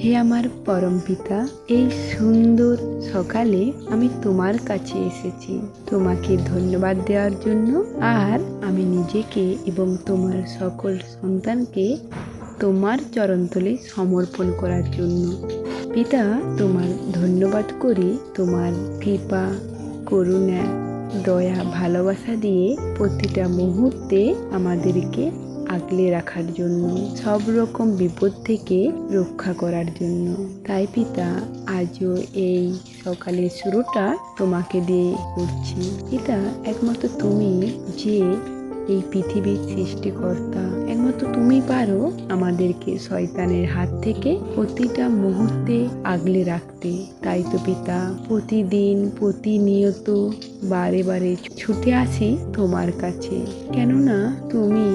হে আমার পরম পিতা, এই সুন্দর সকালে আমি তোমার কাছে এসেছি তোমাকে ধন্যবাদ দেওয়ার জন্য, আর আমি নিজেকে এবং তোমার সকল সন্তানকে তোমার চরণতলে সমর্পণ করার জন্য। পিতা, তোমার ধন্যবাদ করি তোমার কৃপা, করুণা, দয়া, ভালোবাসা দিয়ে প্রতিটা মুহূর্তে আমাদেরকে আগলে রাখার জন্য, সব রকম বিপদ থেকে রক্ষা করার জন্য। তাই পিতা, আজও এই সকালের শুরুটা তোমাকে দিয়ে করছি। পিতা, একমাত্র তুমি যে এই পৃথিবীর সৃষ্টিকর্তা, একমাত্র তুমি পারো আমাদেরকে শয়তানের হাত থেকে প্রতিটা মুহূর্তে আগলে রাখতে। তাই তো পিতা, প্রতিদিন প্রতিনিয়ত বারে বারে ছুটে আসি তোমার কাছে, কেননা তুমি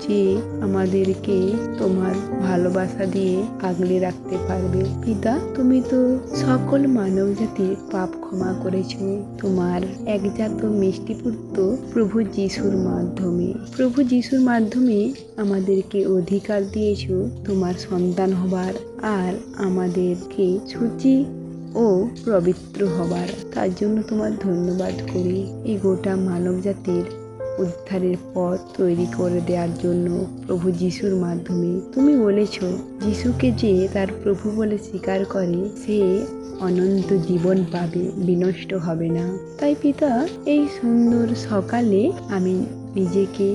যে আমাদেরকে তোমার ভালোবাসা দিয়ে আগলে রাখতে পারবে। পিতা, তুমি তো সকল মানব জাতির পাপ ক্ষমা করেছো তোমার একজাত মিষ্টি পুত্র প্রভু যিশুর মাধ্যমে। প্রভু যিশুর মাধ্যমে আমাদেরকে অধিকার দিয়েছো তোমার সন্তান হবার, আর আমাদেরকে সূচি ও পবিত্র হবার। তার জন্য তোমার ধন্যবাদ করি। এই গোটা মানব জাতির উদ্ধারের পথ তৈরি করে দেওয়ার জন্য প্রভু যিশুর মাধ্যমে তুমি বলেছ, যিশুকে যে তার প্রভু বলে স্বীকার করে সে অনন্ত জীবন পাবে, বিনষ্ট হবে না। তাই পিতা, এই সুন্দর সকালে আমি নিজেকে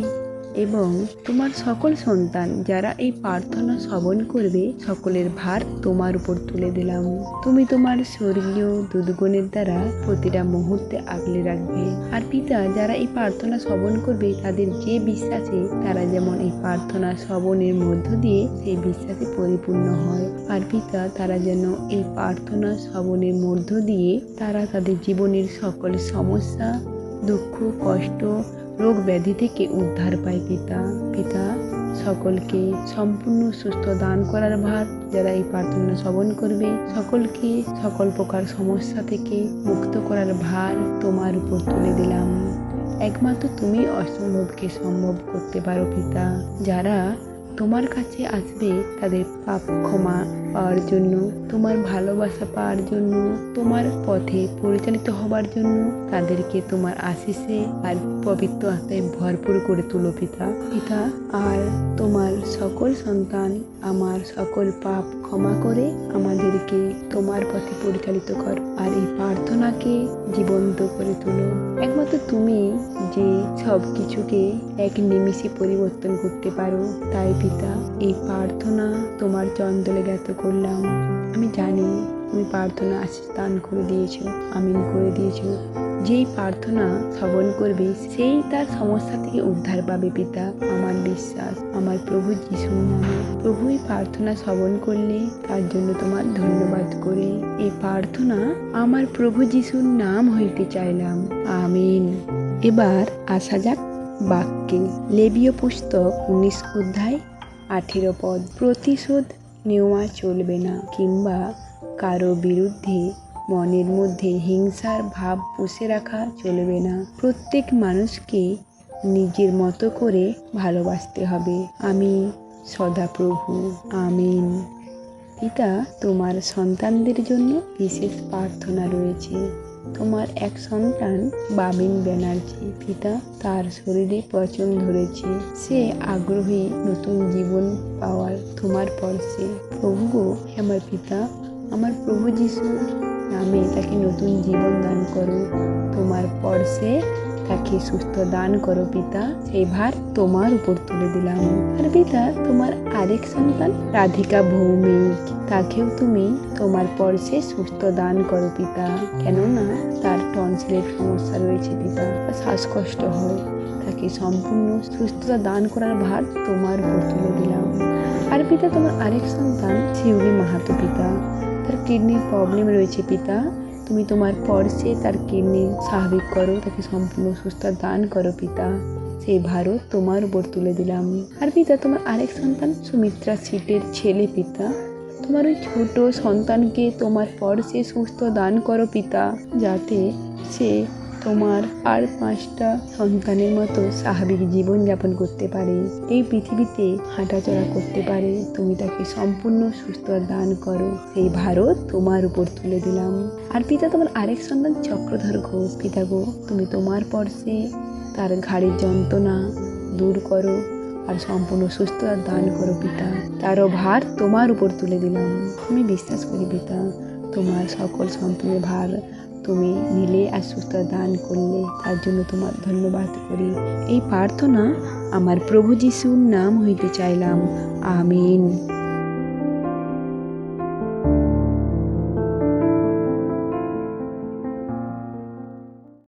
এবং তোমার সকল সন্তান যারা এই প্রার্থনা শ্রবণ করবে সকলের ভার তোমার উপর তুলে দিলাম। তুমি তোমার স্বর্গীয় দুধগণের দ্বারা প্রতিটা মুহূর্তে আগলে রাখবে। আর পিতা, যারা এই প্রার্থনা শ্রবণ করবে তাদের যে বিশ্বাসে তারা যেমন এই প্রার্থনা শ্রবণের মধ্য দিয়ে সেই বিশ্বাসে পরিপূর্ণ হয়। আর পিতা, তারা যেন এই প্রার্থনা শ্রবণের মধ্য দিয়ে তারা তাদের জীবনের সকল সমস্যা, দুঃখ, কষ্ট, রোগ ব্যাধি থেকে উদ্ধার পায়। পিতা, সকলকে সম্পূর্ণ সুস্থ দান করার ভার যারা এই প্রার্থনা শ্রবণ করবে সকলকে সকল প্রকার সমস্যা থেকে মুক্ত করার ভার তোমার উপর তুলে দিলাম। একমাত্র তুমি অসম্ভবকে সম্ভব করতে পারো পিতা। যারা তোমার কাছে আসবে তাদের পাপ ক্ষমা পাওয়ার জন্য, তোমার ভালোবাসা পাওয়ার জন্য, তোমার পথে পরিচালিত হবার জন্য তাদেরকে তোমার আশিসে আর পবিত্র আত্মায় ভরপুর করে তুলো পিতা। আর তোমার সকল সন্তান আমার সকল পাপ ক্ষমা করে আমাদেরকে তোমার পথে পরিচালিত কর, আর এই প্রার্থনাকে জীবন্ত করে তুলো। একমাত্র তুমি যে সব কিছুকে এক নিমিষে পরিবর্তন করতে পারো। তাই পিতা, এই প্রার্থনা তোমার চরণতলে জ্ঞাত করলাম। আমি জানি তুমি প্রার্থনা আশীষ দান করে দিয়েছো, আমিন করে দিয়েছো। যেই প্রার্থনা শ্রবণ করবে সেই তার সমস্যা থেকে উদ্ধার পাবে পিতা। আমার বিশ্বাস আমার প্রভু যিশুর নামে। প্রভুই প্রার্থনা শ্রবণ করলে তার জন্য তোমার ধন্যবাদ করে এই প্রার্থনা আমার প্রভু যিশুর নাম হইতে চাইলাম, আমিন। এবার আসা যাক বাক্যে। লেবীয় পুস্তক 19 অধ্যায় 18 পদ। প্রতিশোধ নেওয়া চলবে না, কিংবা কারো বিরুদ্ধে মনের মধ্যে হিংসার ভাব পুষে রাখা চলবে না। প্রত্যেক মানুষকে নিজের মতো করে ভালোবাসতে হবে। আমি সদাপ্রভু, আমিন। পিতা, তোমার সন্তানদের জন্য বিশেষ প্রার্থনা রয়েছে। তোমার এক সন্তান বাবিন ব্যানার্জি, পিতা, তার শরীরে পচন ধরেছে। সে আগ্রহী নতুন জীবন পাওয়ার তোমার পরশে। প্রভু গো, আমার পিতা, আমার প্রভু যিশুর নামে তাকে নতুন জীবন দান করো। তোমার পরশে তাকে সুস্থ দান করো পিতা। সেই ভার তোমার উপর তুলে দিলাম। আর পিতা, তোমার আরেক সন্তান রাধিকা ভৌমিক, তাকেও তুমি তোমার পরশে সুস্থ দান করো পিতা। কেননা তার টনসিলের সমস্যা রয়েছে পিতা, শ্বাসকষ্ট হয়। তাকে সম্পূর্ণ সুস্থতা দান করার ভার তোমার উপর তুলে দিলাম। আর পিতা, তোমার আরেক সন্তান শিউলি মাহাতো পিতা, তার কিডনির প্রবলেম রয়েছে পিতা। তুমি তোমার পরশে তার কিডনি স্বাভাবিক করো, তাকে সম্পূর্ণ সুস্থ দান করো পিতা। সেই ভারও তোমার উপর তুলে দিলাম। আর পিতা, তোমার আরেক সন্তান সুমিত্রা সিটের ছেলে পিতা, তোমার ওই ছোট সন্তানকে তোমার পরশে সুস্থ দান করো পিতা, যাতে সে তোমার আর 5টা সন্তানের মতো স্বাভাবিক জীবনযাপন করতে পারে, এই পৃথিবীতে হাঁটাচলা করতে পারে, তুমি তাকে সম্পূর্ণ সুস্থতা দান করো। সেই ভারত তোমার উপর তুলে দিলাম। আর পিতা, তোমার আরেক সন্তান চক্রধর ঘোষ, পিতা গো, তুমি তোমার পর্শে তার ঘাড়ের যন্ত্রণা দূর করো আর সম্পূর্ণ সুস্থতা দান করো পিতা। তারও ভার তোমার উপর তুলে দিলাম। আমি বিশ্বাস করি পিতা, তোমার সকল সন্তানের ভার তুমি নিলে আর সুস্থতা দান করলে, তার জন্য তোমার ধন্যবাদ করি। এই প্রার্থনা আমার প্রভু যিশুর নাম হইতে চাইলাম। আমিন।